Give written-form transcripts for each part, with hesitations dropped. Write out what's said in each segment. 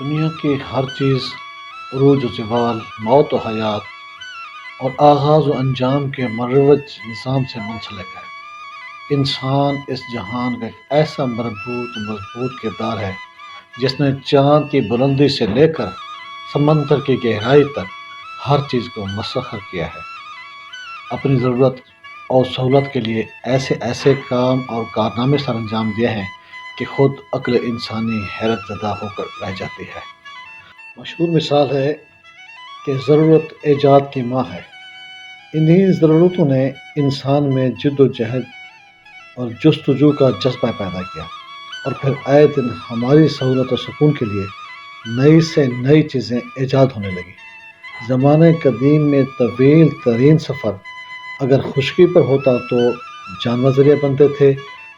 دنیا کی ہر چیز عروج و زوال، موت و حیات اور آغاز و انجام کے مروج نظام سے منسلک ہے۔ انسان اس جہان کا ایک ایسا مربوط و مضبوط کردار ہے جس نے چاند کی بلندی سے لے کر سمندر کی گہرائی تک ہر چیز کو مسخر کیا ہے۔ اپنی ضرورت اور سہولت کے لیے ایسے ایسے کام اور کارنامے سر انجام دیے ہیں کہ خود عقل انسانی حیرت زدہ ہو کر رہ جاتی ہے۔ مشہور مثال ہے کہ ضرورت ایجاد کی ماں ہے۔ انہی ضرورتوں نے انسان میں جد و جہد اور جستجو کا جذبہ پیدا کیا، اور پھر آئے دن ہماری سہولت و سکون کے لیے نئی سے نئی چیزیں ایجاد ہونے لگیں۔ زمانہ قدیم میں طویل ترین سفر اگر خشکی پر ہوتا تو جانور ذریعہ بنتے تھے،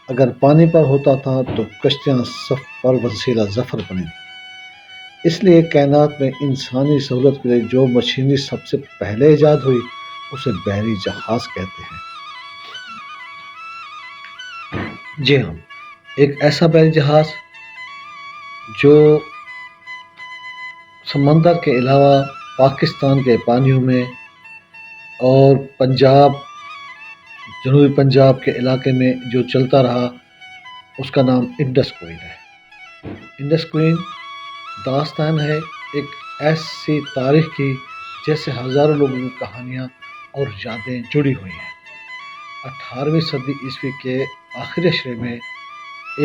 اگر پانی پر ہوتا تھا تو کشتیاں سفر وسیلہ ظفر بنیں۔ اس لیے کائنات میں انسانی سہولت کے لیے جو مشینری سب سے پہلے ایجاد ہوئی اسے بحری جہاز کہتے ہیں۔ جی ہاں، ایک ایسا بحری جہاز جو سمندر کے علاوہ پاکستان کے پانیوں میں اور جنوبی پنجاب کے علاقے میں جو چلتا رہا، اس کا نام انڈس کوئن ہے۔ انڈس کوئن داستان ہے ایک ایسی تاریخ کی جیسے ہزاروں لوگوں کی کہانیاں اور یادیں جڑی ہوئی ہیں۔ 18ویں صدی عیسوی کے آخری اشرے میں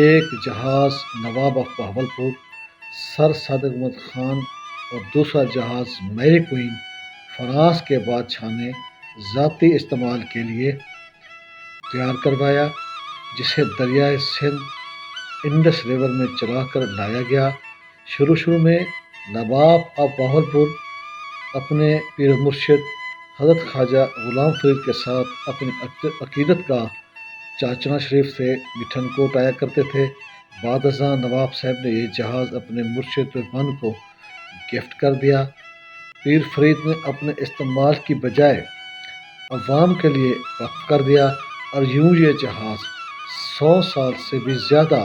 ایک جہاز نواب آف بہاولپور سر صادق احمد خان اور دوسرا جہاز میری کوئین فرانس کے بادشاہ نے ذاتی استعمال کے لیے تیار کروایا، جسے دریائے سندھ انڈس ریور میں چلا کر لایا گیا۔ شروع میں نواب آف بہاولپور اپنے پیر و مرشد حضرت خواجہ غلام فرید کے ساتھ اپنی عقیدت گاہ چاچنا شریف سے مٹھن کوٹ آیا کرتے تھے۔ بعد ازاں نواب صاحب نے یہ جہاز اپنے مرشد بند کو گفٹ کر دیا۔ پیر فرید نے اپنے استعمال کی بجائے عوام کے لیے وقف کر دیا، اور یوں یہ جہاز 100 سال سے بھی زیادہ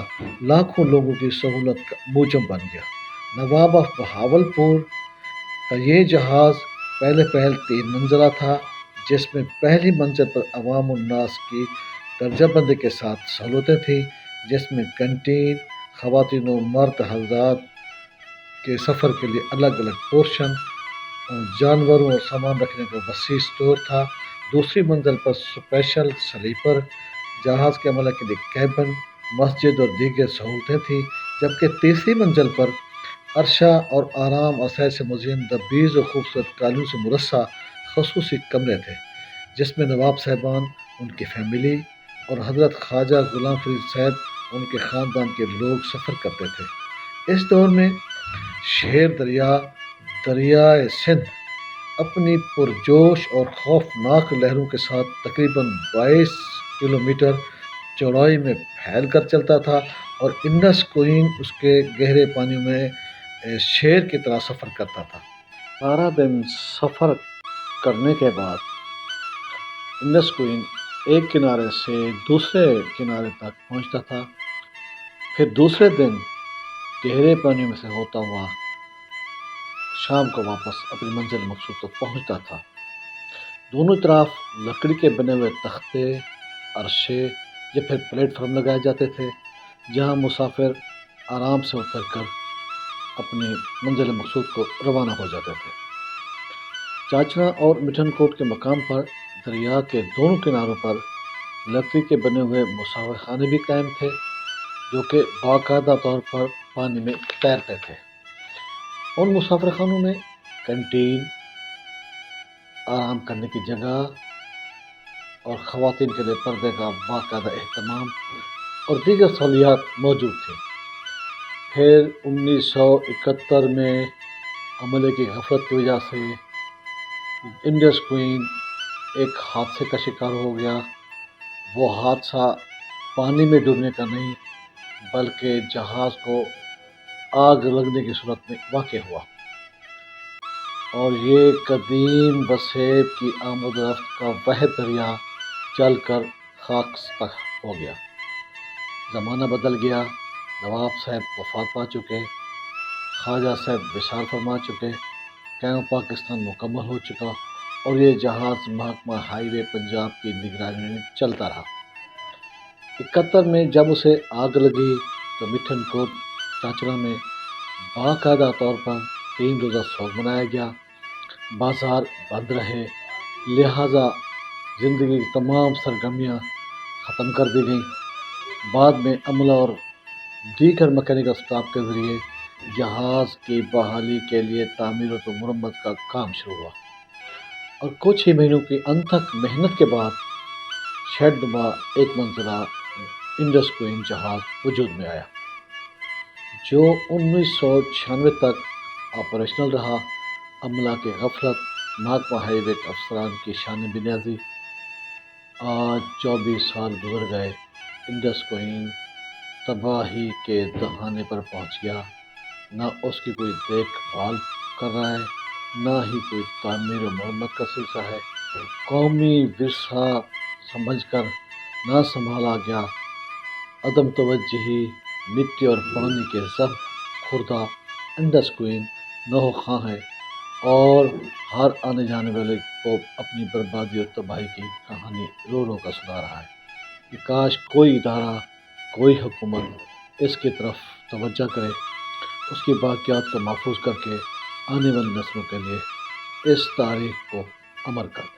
لاکھوں لوگوں کی سہولت کا موجب بن گیا۔ نواب آف بہاولپور کا یہ جہاز پہلے 3 منزلہ تھا، جس میں پہلی منزل پر عوام الناس کی درجہ بندی کے ساتھ سہولتیں تھیں، جس میں کینٹین، خواتین و مرد حضرات کے سفر کے لیے الگ الگ پورشن، جانوروں اور سامان رکھنے کا وسیع اسٹور تھا۔ دوسری منزل پر اسپیشل سلیپر جہاز کے عملے کے لیے کیبن، مسجد اور دیگر سہولتیں تھیں، جبکہ تیسری منزل پر عرشہ اور آرام آسائش سے مزین دبیز و خوبصورت قالین سے مرصع خصوصی کمرے تھے، جس میں نواب صاحبان، ان کی فیملی اور حضرت خواجہ غلام فرید صاحب ان کے خاندان کے لوگ سفر کرتے تھے۔ اس دور میں شیر دریائے سندھ اپنی پرجوش اور خوفناک لہروں کے ساتھ تقریباً 22 کلومیٹر چوڑائی میں پھیل کر چلتا تھا، اور انڈس کوئن اس کے گہرے پانیوں میں شیر کی طرح سفر کرتا تھا۔ 12 دن سفر کرنے کے بعد انڈس کوئن ایک کنارے سے دوسرے کنارے تک پہنچتا تھا، پھر دوسرے دن گہرے پانیوں میں سے ہوتا ہوا شام کو واپس اپنی منزل مقصود تک پہنچتا تھا۔ دونوں طرف لکڑی کے بنے ہوئے تختے، عرشے یا پھر پلیٹ فارم لگائے جاتے تھے، جہاں مسافر آرام سے اتر کر اپنی منزل مقصود کو روانہ ہو جاتے تھے۔ چاچنا اور مٹھن کوٹ کے مقام پر دریا کے دونوں کناروں پر لکڑی کے بنے ہوئے مسافر خانے بھی قائم تھے، جو کہ باقاعدہ طور پر پانی میں تیرتے تھے۔ ان مسافر خانوں میں کینٹین، آرام کرنے کی جگہ اور خواتین کے لیے پردے کا باقاعدہ اہتمام اور دیگر سہولیات موجود تھیں۔ پھر 1971 میں عملے کی غفلت کی وجہ سے انڈس کوئن ایک حادثے کا شکار ہو گیا۔ وہ حادثہ پانی میں ڈوبنے کا نہیں بلکہ جہاز کو آگ لگنے کی صورت میں واقع ہوا، اور یہ قدیم وسیب کی آمد و رفت کا واحد ذریعہ جل کر خاکستر ہو گیا۔ زمانہ بدل گیا، نواب صاحب وفات پا چکے، خواجہ صاحب وصال فرما چکے، قیام پاکستان مکمل ہو چکا اور یہ جہاز محکمہ ہائی وے پنجاب کی نگرانی میں چلتا رہا۔ 71 میں جب اسے آگ لگی تو مٹھن کوٹ چاچڑا میں باقاعدہ طور پر 3 روزہ سوگ منایا گیا، بازار بند رہے، لہٰذا زندگی کی تمام سرگرمیاں ختم کر دی گئیں۔ بعد میں عملہ اور دیگر میکینیکل اسٹاف کے ذریعے جہاز کی بحالی کے لیے تعمیر و مرمت کا کام شروع ہوا اور کچھ ہی مہینوں کی انتھک محنت کے بعد شیڈ نما 1 منزلہ انڈس کوئن جہاز وجود میں آیا، جو 1996 تک آپریشنل رہا۔ عملہ کی غفلت، محکمہ ہائی وے کے افسران کی شان بنیازی، آج 24 سال گزر گئے، انڈس کوئن تباہی کے دہانے پر پہنچ گیا۔ نہ اس کی کوئی دیکھ بھال کر رہا ہے، نہ ہی کوئی تعمیر و مرمت کا سلسلہ ہے۔ قومی ورثہ سمجھ کر نہ سنبھالا گیا، عدم توجہی، مٹی اور پانی کے ضبط خوردہ انڈس کوئن نوح خواں ہے اور ہر آنے جانے والے کو اپنی بربادی اور تباہی کی کہانی رو رو کر سنا رہا ہے۔ کاش کوئی ادارہ، کوئی حکومت اس کی طرف توجہ کرے، اس کی باقیات کو محفوظ کر کے آنے والی نسلوں کے لیے اس تاریخ کو امر کر دے۔